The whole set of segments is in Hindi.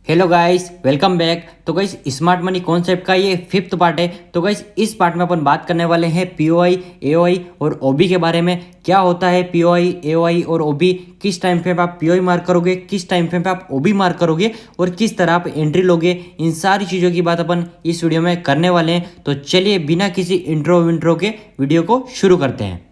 Hello guys, welcome back. तो गाइस, स्मार्ट मनी कॉन्सेप्ट का ये फिफ्थ पार्ट है। तो गाइस, इस पार्ट में अपन बात करने वाले हैं पीओआई, एओआई और ओबी के बारे में। क्या होता है पीओआई, एओआई और ओबी, किस टाइम पे आप पीओआई मार्क करोगे, किस टाइम पे आप ओबी मार्क करोगे और किस तरह आप एंट्री लोगे, इन सारी चीज़ों की बात अपन इस वीडियो में करने वाले हैं। तो चलिए बिना किसी इंट्रो के वीडियो को शुरू करते हैं।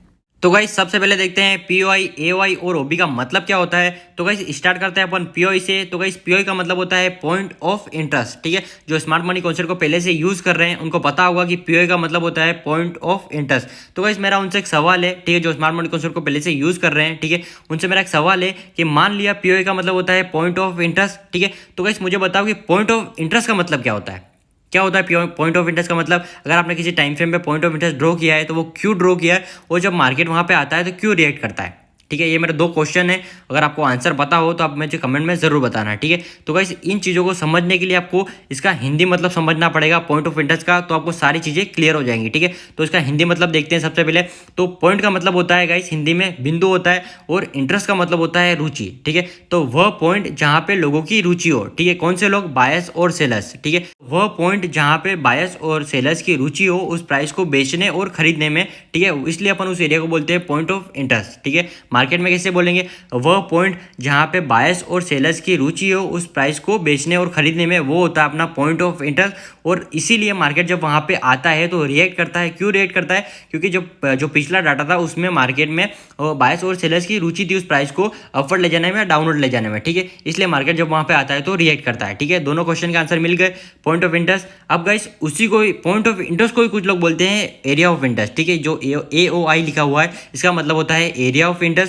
तो गाइस, सबसे पहले देखते हैं पीओआई, एओआई और ओबी का मतलब क्या होता है। तो गाइस, स्टार्ट करते हैं अपन पीओआई से। तो गाइस, पीओआई का मतलब होता है पॉइंट ऑफ इंटरेस्ट। ठीक है, जो स्मार्ट मनी कॉन्सेप्ट को पहले से यूज कर रहे हैं उनको पता होगा कि पीओआई का मतलब होता है पॉइंट ऑफ इंटरेस्ट। तो गाइस, मेरा उनसे एक सवाल है, ठीक है, जो स्मार्ट मनी कॉन्सेप्ट को पहले से यूज कर रहे हैं, ठीक है, उनसे मेरा एक सवाल है कि मान लिया पीओआई का मतलब होता है पॉइंट ऑफ इंटरेस्ट, ठीक है, तो गाइस मुझे बताओ कि पॉइंट ऑफ इंटरेस्ट का मतलब क्या होता है। क्या होता है पॉइंट ऑफ इंटरेस्ट का मतलब? अगर आपने किसी टाइम फ्रेम पे पॉइंट ऑफ इंटरेस्ट ड्रॉ किया है तो वो क्यों ड्रॉ किया है, और जब मार्केट वहां पे आता है तो क्यों रिएक्ट करता है। ठीक है, ये मेरे दो क्वेश्चन है। अगर आपको आंसर पता हो तो आप मुझे कमेंट में जरूर बताना। ठीक है, तो गाइस, इन चीज़ों को समझने के लिए आपको इसका हिंदी मतलब समझना पड़ेगा पॉइंट ऑफ इंटरेस्ट का, तो आपको सारी चीज़ें क्लियर हो जाएंगी। ठीक है, तो इसका हिंदी मतलब देखते हैं सबसे पहले। तो पॉइंट का मतलब होता है गाइस हिंदी में बिंदु होता है, और इंटरेस्ट का मतलब होता है रुचि। ठीक है, तो वह पॉइंट जहाँ पे लोगों की रुचि हो। ठीक है, कौन से लोग? बायस और सेलर्स। ठीक है, वह पॉइंट जहाँ पे बायस और सेलर्स की रुचि हो उस प्राइस को बेचने और खरीदने में। ठीक है, इसलिए अपन उस एरिया को बोलते हैं पॉइंट ऑफ इंटरेस्ट। ठीक है, मार्केट में कैसे बोलेंगे? वह पॉइंट जहां पे बायस और सेलर्स की रुचि हो उस प्राइस को बेचने और खरीदने में, वो होता है अपना पॉइंट ऑफ इंटरेस्ट। और इसीलिए मार्केट जब वहां पे आता है तो रिएक्ट करता है। क्यों रिएक्ट करता है? क्योंकि जो पिछला डाटा था उसमें मार्केट में बायस और सेलर्स की रुचि थी उस प्राइस को अपवर्ड ले जाने में या डाउनवर्ड ले जाने में। ठीक है, इसलिए मार्केट जब वहां पे आता है तो रिएक्ट करता है। ठीक है, दोनों क्वेश्चन के आंसर मिल गए। Point of interest. अब गाइस, उसी को पॉइंट ऑफ इंटरेस्ट को ही कुछ लोग बोलते हैं एरिया ऑफ इंटरेस्ट। ठीक है, जो एओआई लिखा हुआ है इसका मतलब होता है एरिया ऑफ इंटरेस्ट।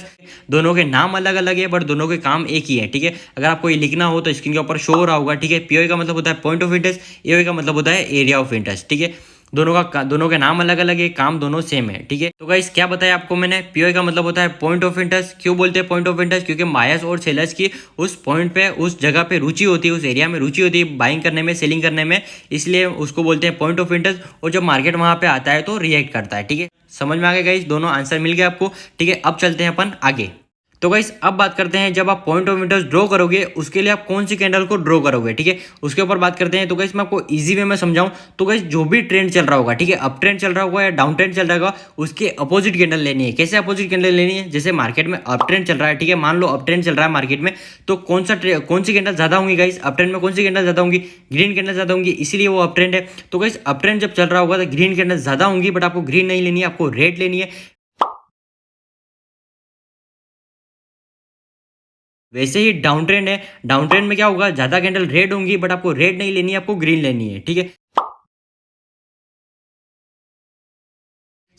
दोनों के नाम अलग अलग है बट दोनों के काम एक ही है। ठीक है, अगर आपको ये लिखना हो तो स्क्रीन के ऊपर शो हो रहा होगा। ठीक है, पीओआई का मतलब होता है पॉइंट ऑफ इंटरेस्ट, एओआई का मतलब होता है एरिया ऑफ इंटरेस्ट। ठीक है, दोनों के नाम अलग अलग है, काम दोनों सेम है। ठीक है, तो गाइस, क्या बताया आपको मैंने? पीओआई का मतलब होता है पॉइंट ऑफ इंटरेस्ट। क्यों बोलते हैं पॉइंट ऑफ इंटरेस्ट? क्योंकि बायर्स और सेलर्स की उस पॉइंट पे, उस जगह पे रुचि होती है, उस एरिया में रुचि होती है बाइंग करने में, सेलिंग करने में, इसलिए उसको बोलते हैं पॉइंट ऑफ इंटरेस्ट। और जब मार्केट वहां पे आता है तो रिएक्ट करता है। ठीक है, समझ में आ गया गाइस? दोनों आंसर मिल गए आपको। ठीक है, अब चलते हैं अपन आगे। तो गाइस, अब बात करते हैं जब आप पॉइंट ऑफ इंटरेस्ट ड्रॉ करोगे उसके लिए आप कौन सी कैंडल को ड्रॉ करोगे। ठीक है, उसके ऊपर बात करते हैं। तो गाइस, मैं आपको इजी वे में समझाऊं तो गाइस, जो भी ट्रेंड चल रहा होगा, ठीक है, अप ट्रेंड चल रहा होगा या डाउन ट्रेंड चल रहा होगा, उसके अपोजिट कैंडल लेनी है। कैसे अपोजिट कैंडल लेनी है? जैसे मार्केट में अप ट्रेंड चल रहा है, ठीक है, मान लो अप ट्रेंड चल रहा है मार्केट में, तो कौन सी कैंडल ज्यादा होंगी गाइस? अप ट्रेंड में कौन सी कैंडल ज्यादा होंगी? ग्रीन कैंडल ज्यादा होंगी, इसीलिए वो अप ट्रेंड है। तो गाइस, अप ट्रेंड जब चल रहा होगा तो ग्रीन कैंडल ज्यादा होंगी, बट आपको ग्रीन नहीं लेनी है, आपको रेड लेनी है। वैसे ही डाउन ट्रेंड है, डाउन ट्रेंड में क्या होगा? ज्यादा कैंडल रेड होंगी, बट आपको रेड नहीं लेनी है, आपको ग्रीन लेनी है। ठीक है,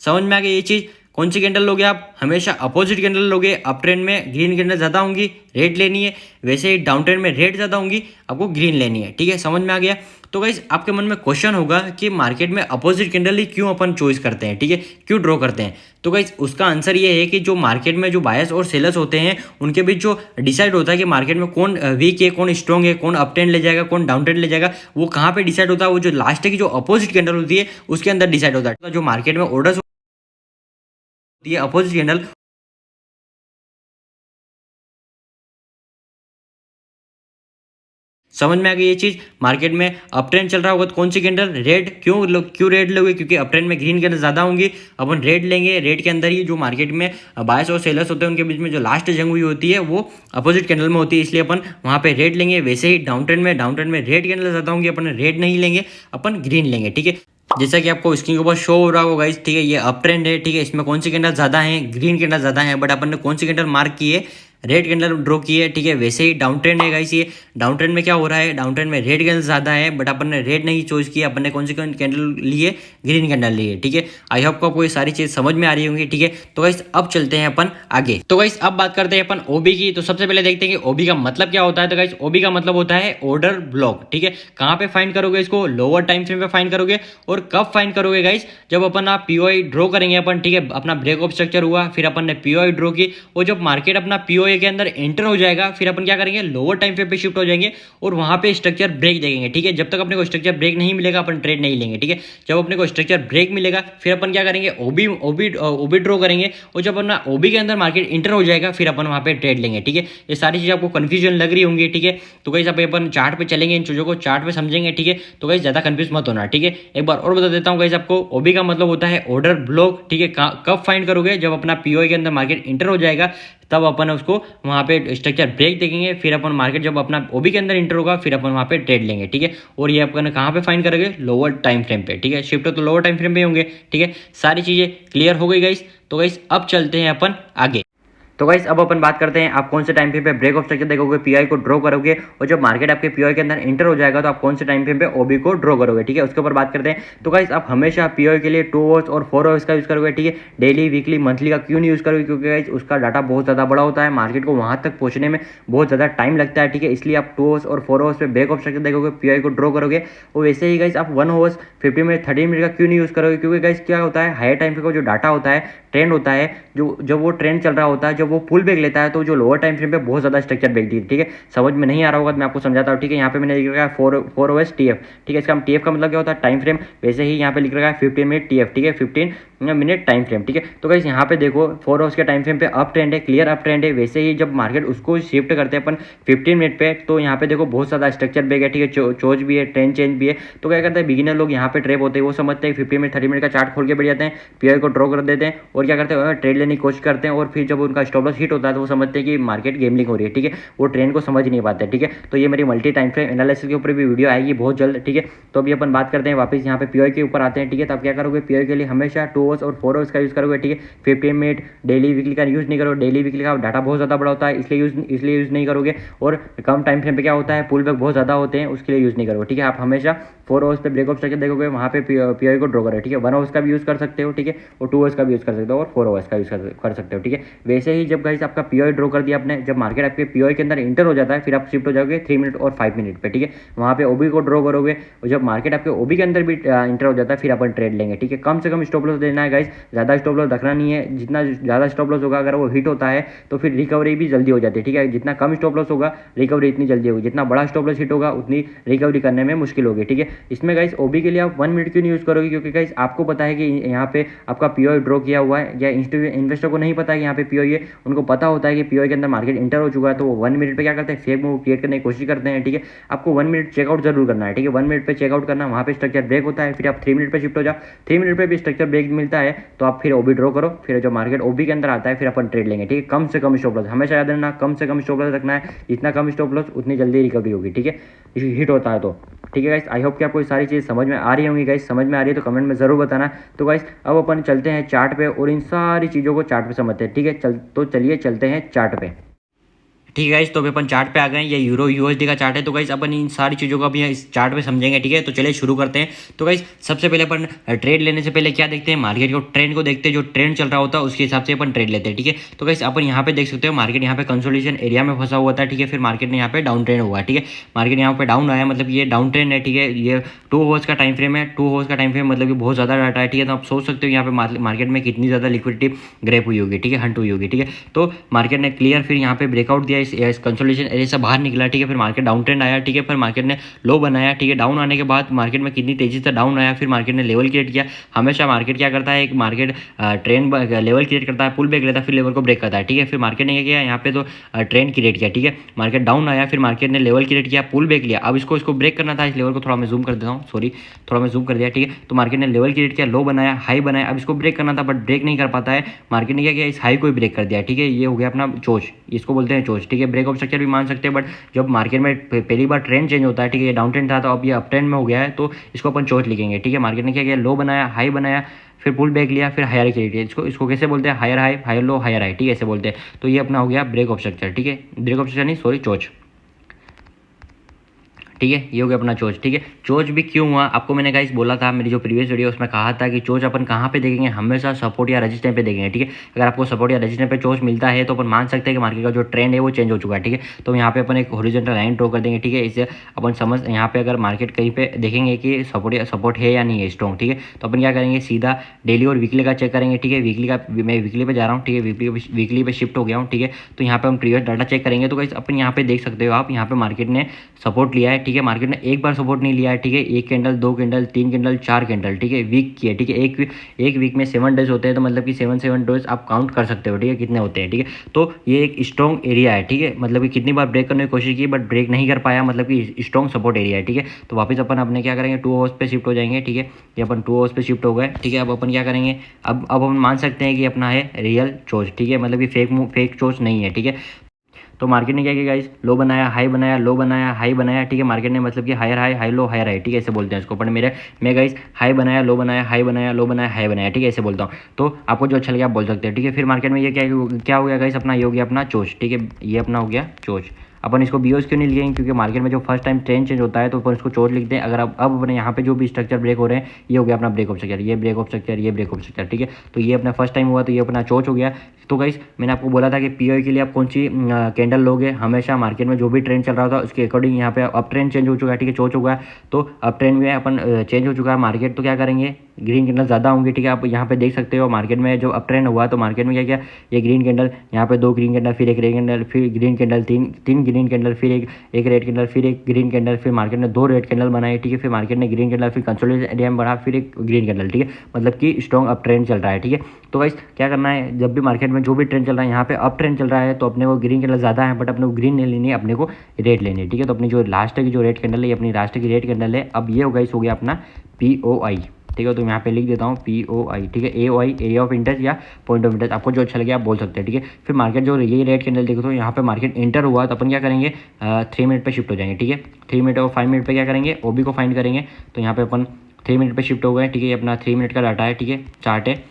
समझ में आ गई ये चीज? कौन सी कैंडल लोगे आप? हमेशा अपोजिट कैंडल लोगे। अप ट्रेंड में ग्रीन कैंडल ज्यादा होंगी, रेड लेनी है। वैसे ही डाउन ट्रेंड में रेड ज्यादा होंगी, आपको ग्रीन लेनी है। ठीक है, समझ में आ गया? तो गाइस, आपके मन में क्वेश्चन होगा कि मार्केट में अपोजिट कैंडल ही क्यों अपन चॉइस करते हैं, ठीक है, क्यों ड्रॉ करते हैं? तो गाइस, उसका आंसर ये है कि जो मार्केट में जो बायर्स और सेलर्स होते हैं उनके बीच जो डिसाइड होता है कि मार्केट में कौन वीक है, कौन स्ट्रॉन्ग है, कौन अप ट्रेंड ले जाएगा, कौन डाउन ट्रेंड ले जाएगा, वो कहाँ पे डिसाइड होता है? वो जो लास्ट की जो अपोजिट कैंडल होती है उसके अंदर डिसाइड होता है। जो मार्केट में ऑर्डर्स होती है अपोजिट कैंडल, समझ में आ गई ये चीज? मार्केट में अप ट्रेंड चल रहा होगा तो कौन सी कैंडल? रेड। क्यों रेड लोगे? क्योंकि अप ट्रेंड में ग्रीन कैंडल ज्यादा होंगी, अपन रेड लेंगे। रेड के अंदर ही जो मार्केट में बायर्स और सेलर्स होते हैं उनके बीच में जो लास्ट जंग हुई होती है वो अपोजिट कैंडल में होती है, इसलिए अपन वहां पे रेड लेंगे। वैसे ही डाउन ट्रेंड में रेड कैंडल ज्यादा होंगी, अपन रेड नहीं लेंगे, अपन ग्रीन लेंगे। ठीक है, जैसा कि आपको स्क्रीन के ऊपर शो हो रहा होगा गाइस, ठीक है, ये अप ट्रेंड है। ठीक है, इसमें कौन सी कैंडल ज्यादा है? ग्रीन कैंडल ज्यादा है, बट अपन ने कौन सी कैंडल मार्क की है? रेड कैंडल ड्रॉ की है। ठीक है, वैसे ही डाउन ट्रेंड है गाइस, ये डाउन ट्रेंड में क्या हो रहा है? डाउन ट्रेंड में रेड कैंडल ज्यादा है, बट अपन ने रेड नहीं चॉइस किया, अपन ने कौन सी कैंडल ली है? ग्रीन कैंडल ली है। ठीक है, आई होप आपको ये सारी चीज समझ में आ रही होंगी। ठीक है, तो गाइस, अब चलते हैं अपन आगे। तो गाइस, अब बात करते हैं अपन ओबी की। तो सबसे पहले देखते हैं कि ओबी का मतलब क्या होता है। तो गाइस, ओबी का मतलब होता है ऑर्डर ब्लॉक। ठीक है, कहाँ पे फाइंड करोगे इसको? लोअर टाइम फ्रेम पे फाइंड करोगे। और कब फाइंड करोगे गाइस? जब अपन पीओआई ड्रॉ करेंगे अपन, ठीक है, अपना ब्रेक ऑफ स्ट्रक्चर हुआ, फिर अपन ने पीओआई ड्रॉ की, और जब मार्केट अपना पीओआई पीओए के अंदर एंटर हो जाएगा, फिर अपन क्या करेंगे, लोअर टाइम फ्रेम पे शिफ्ट हो जाएंगे और वहां पे स्ट्रक्चर ब्रेक देखेंगे। ठीक है, जब तक अपने को स्ट्रक्चर ब्रेक नहीं मिलेगा अपन ट्रेड नहीं लेंगे। ठीक है, जब अपने को स्ट्रक्चर ब्रेक मिलेगा फिर अपन क्या करेंगे, ओबी ओबी ओबी ड्रॉ करेंगे, और जब अपना ओबी के अंदर मार्केट इंटर हो जाएगा फिर अपन वहां पे ट्रेड लेंगे। ठीक है, ये सारी चीज़ आपको कन्फ्यूजन लग रही होंगी। ठीक है, तो गाइस अब अपन चार्ट पे चलेंगे, इन चीज़ों को चार्ट पे समझेंगे। ठीक है, तो गाइस ज़्यादा कंफ्यूज मत होना। ठीक है, एक बार और बता देता हूँ गाइस आपको, ओबी का मतलब होता है ऑर्डर ब्लॉक। ठीक है, कब फाइंड करोगे, जब अपना पीओए के अंदर मार्केट इंटर हो जाएगा तब अपन उसको वहाँ पे स्ट्रक्चर ब्रेक देखेंगे, फिर अपन मार्केट जब अपना ओबी के अंदर इंटर होगा फिर अपन वहाँ पे ट्रेड लेंगे। ठीक है, और ये अपन कहाँ पे फाइंड करेंगे, लोअर टाइम फ्रेम पे। ठीक है, शिफ्ट तो लोअर टाइम फ्रेम पे होंगे। ठीक है, सारी चीज़ें क्लियर हो गई गाइस। तो गाइस अब चलते हैं अपन आगे। तो गाइस अब अपन बात करते हैं, आप कौन से टाइम फ्रेम पे ब्रेक ऑफ स्ट्रक्चर देखोगे, पीआई को ड्रॉ करोगे, और जब मार्केट आपके पीआई के अंदर एंटर हो जाएगा तो आप कौन से टाइम फ्रेम पे ओबी को ड्रॉ करोगे। ठीक है, उसके ऊपर बात करते हैं। तो गाइस आप हमेशा पीआई के लिए 2 आवर्स और 4 आवर्स का यूज़ करोगे। ठीक है, डेली वीकली मंथली का क्यों नहीं यूज़ करोगे, क्योंकि गाइस उसका डाटा बहुत ज़्यादा बड़ा होता है, मार्केट को वहाँ तक पहुँचने में बहुत ज़्यादा टाइम लगता है। ठीक है, इसलिए आप 2 आवर्स और 4 आवर्स पे ब्रेक ऑफ स्ट्रक्चर देखोगे, पीआई को ड्रॉ करोगे। और वैसे ही गाइस आप 1 आवर्स 50 मिनट 30 मिनट का क्यों नहीं यूज़ करोगे, क्योंकि गाइस क्या होता है, हायर टाइम फ्रेम का जो डाटा होता है, ट्रेंड होता है, जो जब वो ट्रेंड चल रहा होता है, जब वो पुल बैक लेता है तो जो लोअर टाइम फ्रेम पे बहुत ज़्यादा स्ट्रक्चर ब्रेक दी। ठीक है, समझ में नहीं आ रहा होगा तो मैं आपको समझाता हूँ। ठीक है, यहाँ पे मैंने लिख रखा है 4 आवर्स टीएफ। ठीक है, इसका टीएफ का मतलब क्या होता है, टाइम फ्रेम। वैसे ही यहाँ पे लिख रखा है 15 मिनट टीएफ। ठीक है, 15 मिनट टाइम फ्रेम। ठीक है, तो गाइस यहाँ पे देखो 4 आवर्स के टाइम फ्रेम पे अप ट्रेंड है, क्लियर अप ट्रेंड है। वैसे ही जब मार्केट उसको शिफ्ट करते हैं अपन 15 मिनट पे, तो यहाँ पे देखो बहुत ज़्यादा स्ट्रक्चर ब्रेक है। ठीक है, चोज भी है, ट्रेंड चेंज भी है। तो क्या करते हैं बिगिनर लोग यहाँ पे ट्रेप होते हैं, वो समझते हैं 15 मिनट 30 मिनट का चार्ट खोल के बैठ जाते हैं, पीआई को ड्रॉ कर देते हैं और क्या करते हैं, ट्रेड लेने की कोशिश करते हैं, और फिर जब उनका स्टॉप लॉस हिट होता है तो वो समझते हैं कि मार्केट गेमलिंग हो रही है। ठीक है, वो ट्रेंड को समझ नहीं पाते। ठीक है, तो ये मेरी मल्टी टाइम फ्रेम एनालिसिस के ऊपर भी वीडियो आएगी बहुत जल्द। ठीक है, तो अभी अपन बात करते हैं वापस यहाँ पे पीआई के ऊपर आते हैं। ठीक है, तो आप क्या करोगे, पीआई के लिए हमेशा 2 आवर्स और 4 आवर्स का यूज़ करोगे। ठीक है, 15 मिनट डेली वीकली का यूज़ नहीं करो, डेली वीकली का डाटा बहुत ज़्यादा बड़ा होता है, इसलिए यूज़ नहीं करोगे। और कम टाइम फ्रेम पे क्या होता है, पुल बैक बहुत ज़्यादा होते हैं, उसके लिए यूज़ नहीं करोगे। ठीक है, आप हमेशा 4 आवर्स पे ब्रेक ऑफ स्ट्रक्चर देखोगे, वहाँ पे पीआई को ड्रॉ करोगे। ठीक है, 1 आवर्स का भी यूज़ कर सकते हो। ठीक है, और 2 आवर्स का भी यूज़ कर सकते हो, और 4 आवर्स का यूज़ कर सकते हो। ठीक है, वैसे ही जब गाइस आपका पीआई ड्रॉ कर दिया आपने, जब मार्केट आपके पीआई के अंदर इंटर हो जाता है फिर आप शिफ्ट हो जाओगे 3 मिनट और 5 मिनट पे। ठीक है, वहाँ पे ओबी को ड्रॉ करोगे, और जब मार्केट आपके ओबी के अंदर भी इंटर हो जाता है फिर अपन ट्रेड लेंगे। ठीक है, कम से कम स्टॉप लॉस देना है गाइस, ज़्यादा स्टॉप लॉस रखना नहीं है। जितना ज़्यादा स्टॉप लॉस होगा अगर वो हिट होता है तो फिर रिकवरी भी जल्दी हो जाती है। ठीक है, जितना कम स्टॉप लॉस होगा रिकवरी इतनी जल्दी होगी, जितना बड़ा स्टॉप लॉस हिट होगा उतनी रिकवरी करने में मुश्किल होगी। ठीक है, इसमें गाइस ओबी के लिए आप 1 मिनट क्यों नहीं यूज़ करोगे, क्योंकि गाइस आपको पता है कि यहाँ पे आपका पीओई ड्रॉ किया हुआ है, या इन्वेस्टर को नहीं पता है कि यहाँ पे पीओई है, उनको पता होता है कि पीओई के अंदर मार्केट इंटर हो चुका है, तो वो 1 मिनट पे क्या करते हैं, फेक मूव क्रिएट करने की कोशिश करते हैं। ठीक है, आपको 1 मिनट चेकआउट जरूर करना है। ठीक है, 1 मिनट पे चेकआउट करना, वहाँ पे स्ट्रक्चर ब्रेक होता है, फिर आप 3 मिनट पे शिफ्ट हो जाओ, 3 मिनट पे भी स्ट्रक्चर ब्रेक मिलता है तो आप फिर ओबी ड्रॉ करो, फिर जो मार्केट ओबी के अंदर आता है फिर अपन ट्रेड लेंगे। ठीक है, कम से कम स्टॉप लॉस हमेशा याद रखना, कम से कम स्टॉप लॉस रखना है, जितना कम स्टॉप लॉस उतनी जल्दी रिकवरी होगी। ठीक है, हिट होता है तो। ठीक है गाइस, आई होप कि आपको ये सारी चीज़ समझ में आ रही होंगी। गाइस समझ में आ रही है तो कमेंट में ज़रूर बताना। तो गाइस अब अपन चलते हैं चार्ट पे और इन सारी चीज़ों को चार्ट पे समझते हैं। ठीक है, तो चलिए चलते हैं चार्ट पे। ठीक है गाइस, तो अभी अपन चार्ट पे आ गए हैं, ये यूरो यूएसडी का चार्ट है। तो गाइस अपन इन सारी चीज़ों को अभी इस चार्ट पे समझेंगे। ठीक है, तो चलिए शुरू करते हैं। तो गाइस सबसे पहले अपन ट्रेड लेने से पहले क्या देखते हैं, मार्केट को ट्रेंड को देखते हैं, जो ट्रेंड चल रहा होता है उसके हिसाब से अपन ट्रेड लेते हैं। ठीक है, तो गाइस अपन यहाँ पे देख सकते हो मार्केट यहाँ पे कंसोलिडेशन एरिया में फंसा हुआ था। ठीक है, फिर मार्केट ने यहाँ पे डाउन ट्रेंड हुआ। ठीक है, मार्केट यहाँ पे डाउन आया, मतलब ये डाउन ट्रेंड है। ठीक है, ये 2 आवर्स का टाइम फ्रेम है, 2 आवर्स का टाइम फ्रेम मतलब कि बहुत ज़्यादा डाटा है। ठीक है, तो आप सोच सकते हो यहाँ पे मार्केट में कितनी ज़्यादा लिक्विडिटी ग्रैब हुई होगी। ठीक है, हंट हुई होगी। ठीक है, तो मार्केट ने क्लियर फिर यहाँ पे ब्रेकआउट दिया, इस कंसोलिडेशन एरिया से बाहर निकला। ठीक है, फिर मार्केट डाउन ट्रेंड आया। ठीक है, फिर मार्केट ने लो बनाया। ठीक है, डाउन आने के बाद मार्केट में कितनी तेजी से डाउन आया, फिर मार्केट ने लेवल क्रिएट किया। हमेशा मार्केट क्या करता है, एक मार्केट ट्रेंड लेवल क्रिएट करता है, पुल बैक लेता है, फिर लेवल को ब्रेक करता है। ठीक है, फिर मार्केट ने क्या किया, यहाँ पे तो ट्रेंड क्रिएट किया। ठीक है, मार्केट डाउन आया, फिर मार्केट ने लेवल क्रिएट किया, पुल बैक लिया। अब इसको ब्रेक करना था, इस लेवल को थोड़ा मैं जूम कर देता हूँ, सॉरी थोड़ा मैं जूम कर दिया। ठीक है, तो मार्केट ने लेवल क्रिएट किया, लो बनाया, हाई बनाया। अब इसको ब्रेक करना था बट ब्रेक नहीं कर पाता है, मार्केट ने क्या किया, इस हाई को ही ब्रेक कर दिया। ठीक है, ये हो गया अपना चोच, इसको बोलते हैं चोच। ठीक है, ब्रेक ऑफ स्ट्रक्चर भी मान सकते हैं, बट जब मार्केट में पहली बार ट्रेंड चेंज होता है, ठीक है, ये डाउन ट्रेंड था तो अब ये अप ट्रेंड में हो गया है, तो इसको अपन चोच लिखेंगे। ठीक है, मार्केट ने क्या किया, लो बनाया, हाई बनाया, फिर पुल बैक लिया, फिर हायर क्रिएट किया। इसको कैसे बोलते हैं, higher high, higher low, higher high. ठीक है, ऐसे बोलते हैं। तो ये अपना हो गया ब्रेक ऑफ स्ट्रक्चर। ठीक है, ब्रेक ऑफ स्ट्रक्चर नहीं, सॉरी चोच। ठीक है। ये हो गया अपना चोच। ठीक है, चोच भी क्यों हुआ आपको मैंने गाइस बोला था मेरी जो प्रीवियस वीडियो उसमें कहा था कि चोच अपन कहाँ पे देखेंगे, हमेशा सपोर्ट या रेजिस्टेंस पे देखेंगे। ठीक है, अगर आपको सपोर्ट या रेजिस्टेंस पे चोच मिलता है तो अपन मान सकते हैं कि मार्केट का जो ट्रेंड है वो चेंज हो चुका है। ठीक है, तो यहाँ पे अपन एक हॉरिजॉन्टल लाइन ड्रॉ कर देंगे। ठीक है, इससे अपन समझ यहाँ पे अगर मार्केट कहीं पे देखेंगे कि सपोर्ट है या नहीं है स्ट्रॉन्ग। ठीक है, तो अपन क्या करेंगे, सीधा डेली और वीकली का चेक करेंगे। ठीक है, वीकली का मैं वीकली पे जा रहा हूँ। ठीक है, वीकली पे शिफ्ट हो गया हूँ। ठीक है, तो यहाँ पे हम प्रीवियस डाटा चेक करेंगे। तो गाइस अपन यहाँ पे देख सकते हो आप, यहाँ पे मार्केट ने सपोर्ट लिया है। ठीक है, मार्केट ने एक बार सपोर्ट नहीं लिया है। ठीक है, एक कैंडल, दो कैंडल, तीन कैंडल, चार कैंडल। ठीक है, वीक की है। ठीक है, एक वीक में 7 डेज होते हैं, तो मतलब कि 7 डेज आप काउंट कर सकते हो। ठीक है, कितने होते हैं। ठीक है, तो ये एक स्ट्रॉन्ग एरिया है। ठीक है, मतलब कि कितनी बार ब्रेक करने की कोशिश की बट ब्रेक नहीं कर पाया, मतलब कि स्ट्रॉन्ग सपोर्ट एरिया है। ठीक है, तो वापस अपन अपने क्या करेंगे, 2 आवर्स पे शिफ्ट हो जाएंगे। ठीक है, ये अपन 2 आवर्स पे शिफ्ट हो गए। ठीक है, अब अपन क्या करेंगे, अब अपन मान सकते हैं कि अपना है रियल चोच। ठीक है, मतलब कि फेक चोच नहीं है। ठीक है, तो मार्केट ने क्या किया गाइस, लो बनाया, हाई बनाया, लो बनाया, हाई बनाया। ठीक है, मार्केट ने मतलब कि higher high, high low, higher high. ठीक है, ऐसे बोलते हैं इसको। पर मैं गाइस हाई बनाया, लो बनाया, हाई बनाया, लो बनाया, हाई बनाया। ठीक है, ऐसे बोलता हूँ। तो आपको जो अच्छा लगे आप बोल सकते हैं। ठीक है, फिर मार्केट में ये क्या हो गया गाइस, अपना ये हो गया अपना चोच। ठीक है, ये अपना हो गया चोच। अपन इसको बीओस क्यों नहीं लिए, क्योंकि मार्केट में जो फर्स्ट टाइम ट्रेंड चेंज होता है तो अपन इसको चोच लिखते हैं। अगर अब अपने यहाँ पे जो भी स्ट्रक्चर ब्रेक हो रहे हैं, ये हो गया अपना ब्रेक ऑफ स्ट्रक्चर, ये ब्रेक ऑफ स्ट्रक्चर, ये ब्रेक ऑफ स्ट्रक्चर। ठीक है, तो ये अपना फर्स्ट टाइम हुआ तो ये अपना चोच हो गया। तो गाइस मैंने आपको बोला था कि पीओई के लिए आप कौन सी कैंडल लोगे, हमेशा मार्केट में जो भी ट्रेंड चल रहा था उसके अकॉर्डिंग यहाँ पे अप ट्रेंड चेंज हो चुका है। ठीक है, चोच हो गया, तो अप ट्रेंड में अपन चेंज हो चुका है मार्केट, तो क्या करेंगे, ग्रीन कैंडल ज़्यादा होंगे। ठीक है, आप यहाँ पे देख सकते हो मार्केट में जो अप ट्रेंड हुआ तो मार्केट में क्या किया, ये ग्रीन कैंडल, यहाँ पे 2 ग्रीन कैंडल, फिर एक रेड कैंडल, फिर ग्रीन कैंडल, तीन ग्रीन कैंडल, फिर एक रेड कैंडल, फिर एक ग्रीन कैंडल, फिर मार्केट ने 2 रेड कैंडल बनाए। ठीक है, फिर मार्केट ने ग्रीन कैंडल, फिर कंसोलिडेशन एरिया में बढ़ा, फिर एक ग्रीन कैंडल। ठीक है, मतलब कि स्ट्रॉन्ग अप ट्रेंड चल रहा है। ठीक है, तो गाइस क्या करना है, जब भी मार्केट में जो भी ट्रेंड चल रहा है, यहाँ पे अप ट्रेंड चल रहा है तो अपने को ग्रीन कैंडल ज़्यादा है बट अपने को ग्रीन नहीं लेनी है, अपने को रेड लेनी है। ठीक है, तो अपनी जो लास्ट की जो रेड कैंडल है, अपनी लास्ट की रेड कैंडल है। अब ये गाइस हो गया अपना POI। ठीक है, तो मैं यहाँ पे लिख देता हूँ POI। ठीक है, AOI एरिया ऑफ इंटरेस्ट या पॉइंट ऑफ इंटरेस्ट, आपको जो अच्छा लगे आप बोल सकते हैं। ठीक है, फिर मार्केट जो ये रेड कैंडल देखो तो यहाँ पे मार्केट एंटर हुआ तो अपन क्या करेंगे, 3 मिनट पे शिफ्ट हो जाएंगे। ठीक है, 3 मिनट और 5 मिनट पे क्या करेंगे, OB को फाइंड करेंगे। तो यहाँ पे अपन 3 मिनट पे शिफ्ट हो गए। ठीक है, अपना 3 मिनट का डाटा है। ठीक है, चार्ट है।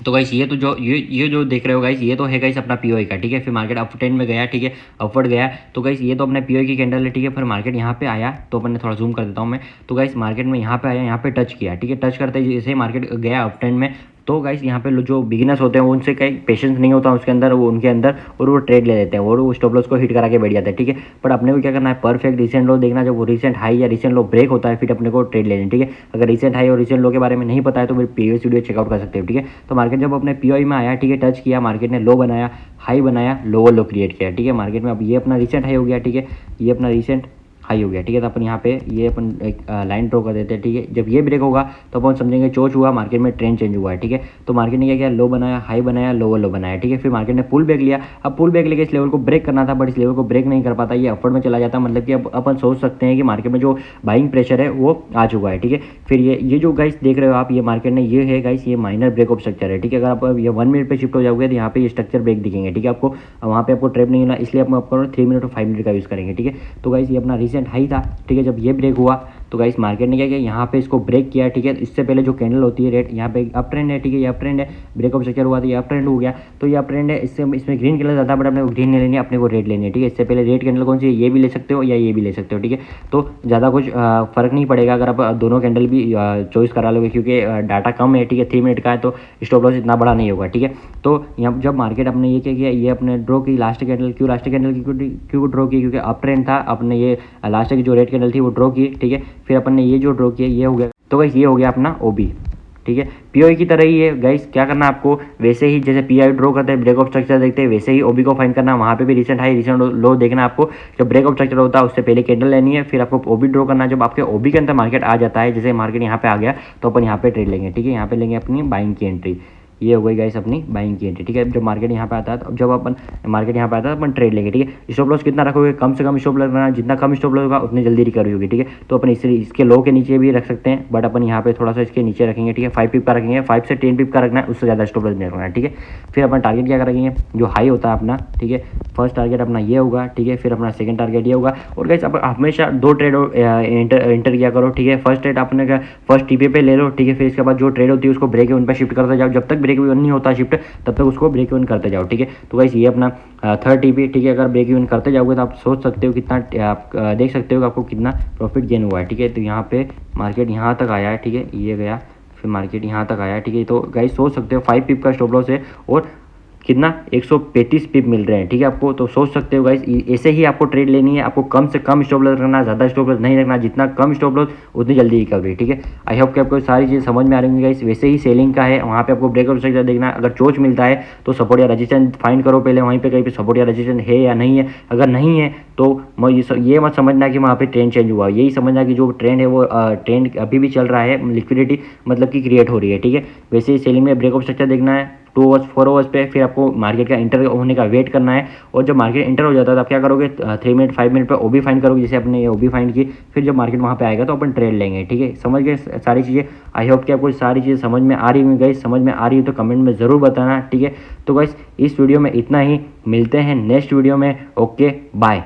तो गाइस ये तो जो ये जो देख रहे हो गाइस, ये तो है गाइस अपना पीओई का। ठीक है, फिर मार्केट अप ट्रेंड में गया। ठीक है, अपवर्ड गया। तो गाइस ये तो अपने पीओई की कैंडल है। ठीक है, फिर मार्केट यहाँ पे आया तो अपन ने थोड़ा जूम कर देता हूँ मैं। तो गाइस मार्केट में यहाँ पे आया, यहाँ पे टच किया। ठीक है, टच करते ही जैसे मार्केट गया अप ट्रेंड में, तो गाइस यहाँ पे जो बिगिनर्स होते हैं उनसे कहीं पेशेंस नहीं होता उसके अंदर, वो उनके अंदर, और वो ट्रेड ले लेते हैं और वो स्टॉप लॉस को हिट करा के बैठ जाते हैं। ठीक है, पर अपने को क्या करना है, परफेक्ट रिसेंट लो देखना, जब वो रिसेंट हाई या रिसेंट लो ब्रेक होता है फिर अपने को ट्रेड लेना। ठीक है, अगर रिसेंट हाई और रिसेंट लो के बारे में नहीं पता है तो फिर प्रीवियस वीडियो चेकआउट कर सकते हो। ठीक है, तो मार्केट जब अपने पीओई में आया, ठीक है, टच किया, मार्केट ने लो बनाया, हाई बनाया, लोअर लो क्रिएट किया। ठीक है, मार्केट में अब ये अपना रिसेंट हाई हो गया। ठीक है, ये अपना रिसेंट हाई हो गया। ठीक है, तो अपन यहाँ पे ये अपन एक लाइन ड्रॉ कर देते हैं। ठीक है, जब ये ब्रेक होगा तो अपन समझेंगे चोच हुआ, मार्केट में ट्रेंड चेंज हुआ है। ठीक है, तो मार्केट ने क्या किया, लो बनाया, हाई बनाया, लोअर लो बनाया। ठीक है, फिर मार्केट ने पुल बैक लिया। अब पुल बैक लेके इस लेवल को ब्रेक करना था बट इस लेवल को ब्रेक नहीं कर पाता, ये अपवर्ड में चला जाता। मतलब कि अब अपन सोच सकते हैं कि मार्केट में जो बाइंग प्रेशर है वो आ चुका है। ठीक है, फिर ये जो गाइस देख रहे हो आप, ये मार्केट ने ये है गाइस, ये माइनर ब्रेक ऑफ स्ट्रक्चर है। ठीक है, अगर आप ये 1 मिनट पे शिफ्ट हो जाओगे तो यहाँ पे ये स्ट्रक्चर ब्रेक दिखेंगे। ठीक है, आपको वहाँ पे आपको ट्रेप नहीं मिला, इसलिए आपको 3 मिनट और 5 मिनट का यूज़ करेंगे। ठीक है, तो गाइस ये अपना रिसेंट हाई था। ठीक है, जब ये ब्रेक हुआ तो गाइस मार्केट ने क्या किया, यहाँ पे इसको ब्रेक किया। ठीक है, इससे पहले जो कैंडल होती है रेड, यहाँ पे अप ट्रेंड है। ठीक है, ये अप ट्रेंड है, ब्रेक ऑफ स्ट्रक्चर हुआ तो ये अप ट्रेंड हो गया। तो ये अप ट्रेंड है, इसमें ग्रीन कैंडल ज़्यादा बट अपने को ग्रीन नहीं लेनी है, अपने को रेड लेनी है। ठीक है, इससे पहले रेड कैंडल कौन सी है, ये भी ले सकते हो या ये भी ले सकते हो। ठीक है, तो ज़्यादा कुछ फर्क नहीं पड़ेगा अगर आप दोनों कैंडल भी चॉइस करा लोगे, क्योंकि डाटा कम है। ठीक है, 3 मिनट का है तो स्टॉप लॉस इतना बड़ा नहीं होगा। ठीक है, तो यहाँ जब मार्केट अपने ये क्या किया, ये अपने ड्रॉ की लास्ट कैंडल, लास्ट कैंडल क्यों ड्रॉ की, क्योंकि अप ट्रेंड था। अपने ये लास्ट की जो रेड कैंडल थी वो ड्रॉ की। ठीक है, फिर अपन ने ये जो ड्रॉ किया ये हो गया। तो गाइस ये हो गया अपना OB। ठीक है, पीओई की तरह ही है गाइस, क्या करना है आपको, वैसे ही जैसे पीआई ड्रॉ करते हैं, ब्रेक ऑफ स्ट्रक्चर देखते हैं, वैसे ही OB को फाइंड करना है। वहाँ पे भी रिसेंट हाई रिसेंट लो देखना है आपको। जब ब्रेक ऑफ स्ट्रक्चर होता है उससे पहले कैंडल लेनी है, फिर आपको OB ड्रॉ करना है। जब आपके OB के अंदर मार्केट आ जाता है, जैसे मार्केट यहाँ पे आ गया तो अपन यहाँ पे ट्रेड लेंगे। ठीक है, यहाँ पे लेंगे अपनी बाइंग की एंट्री। ये हो गई गाइस अपनी बाइंग की एंट्री। ठीक है, जब मार्केट यहाँ पे आता है तो जब अपन मार्केट यहाँ पे आता है तो अपन ट्रेड लेंगे। ठीक है, स्टॉप लॉस कितना रखोगे, कम से कम स्टॉप लॉस रखना, जितना कम स्टॉप लॉस होगा उतनी जल्दी रिकवरी होगी। ठीक है, तो अपन इसके लो के नीचे भी रख सकते हैं बट अपन यहाँ पे थोड़ा सा इसके नीचे रखेंगे। ठीक है, 5 पिप का रखेंगे, 5 से 10 पिप का रखना है, उससे ज़्यादा स्टॉप लॉस नहीं रखना है। ठीक है, फिर अपन टारगेट क्या करेंगे, जो हाई होता है अपना। ठीक है, फर्स्ट टारगेट अपना ये होगा। ठीक है, फिर अपना सेकंड टारगेट ये होगा। और गाइस आप हमेशा 2 ट्रेड एंटर किया करो। ठीक है, फर्स्ट ट्रेड अपने का फर्स्ट TP पे ले लो। ठीक है, फिर इसके बाद जो ट्रेड होती है उसको ब्रेक उन पर शिफ्ट करते जाओ, जब तक ब्रेक इवन नहीं होता शिफ्ट तब तक उसको ब्रेक इवन करते जाओ, ठीक है। तो गाइस ये अपना 30 ठीक है, अगर ब्रेक इवन करते जाओगे तो आप सोच सकते हो कितना, आप देख सकते हो कि आपको कितना प्रॉफिट गेन हुआ है, ठीक है। तो यहाँ पे मार्केट यहाँ तक आया है, ठीक है, ये गया, फिर मार्केट यहाँ तक आया है, ठीक है। तो गाइस सोच सकते हो 5 पिप का स्टॉप लॉस है और कितना 135 पिप मिल रहे हैं, ठीक है आपको। तो सोच सकते हो गाइस ऐसे ही आपको ट्रेड लेनी है, आपको कम से कम स्टॉप लॉस रखना, ज़्यादा स्टॉप लॉस नहीं रखना, जितना कम स्टॉप लॉस उतनी जल्दी रिकवरी, ठीक है। आई होप कि आपको सारी चीज़ें समझ में आ रही होंगी गाइस। वैसे ही सेलिंग का है, वहाँ पे आपको ब्रेकआउट स्ट्रक्चर देखना है, अगर चोच मिलता है तो सपोर्ट या रजिस्टेंस फाइंड करो पहले, वहीं पे कहीं पे सपोर्ट या रजिस्टेंस है या नहीं है। अगर नहीं है तो ये मत समझना कि वहाँ पे ट्रेंड चेंज हुआ, यही समझना कि जो ट्रेंड है वो ट्रेंड अभी भी चल रहा है, लिक्विडिटी मतलब कि क्रिएट हो रही है, ठीक है। वैसे ही सेलिंग में ब्रेकआउट स्ट्रक्चर देखना है 2 आवर्स 4 आवर्स पे, फिर आपको मार्केट का इंटर होने का वेट करना है। और जब मार्केट इंटर हो जाता है तो आप क्या करोगे, 3 मिनट 5 मिनट पे ओबी फाइंड करोगे, जैसे आपने ये ओबी फाइंड की, फिर जब मार्केट वहाँ पे आएगा तो अपन ट्रेड लेंगे, ठीक है। समझ गए सारी चीज़ें। आई होप कि आपको सारी चीज़ें समझ में आ रही होंगी गाइस। समझ में आ रही है तो कमेंट में ज़रूर बताना, ठीक है। तो गाइस इस वीडियो में इतना ही, मिलते हैं नेक्स्ट वीडियो में। Okay bye.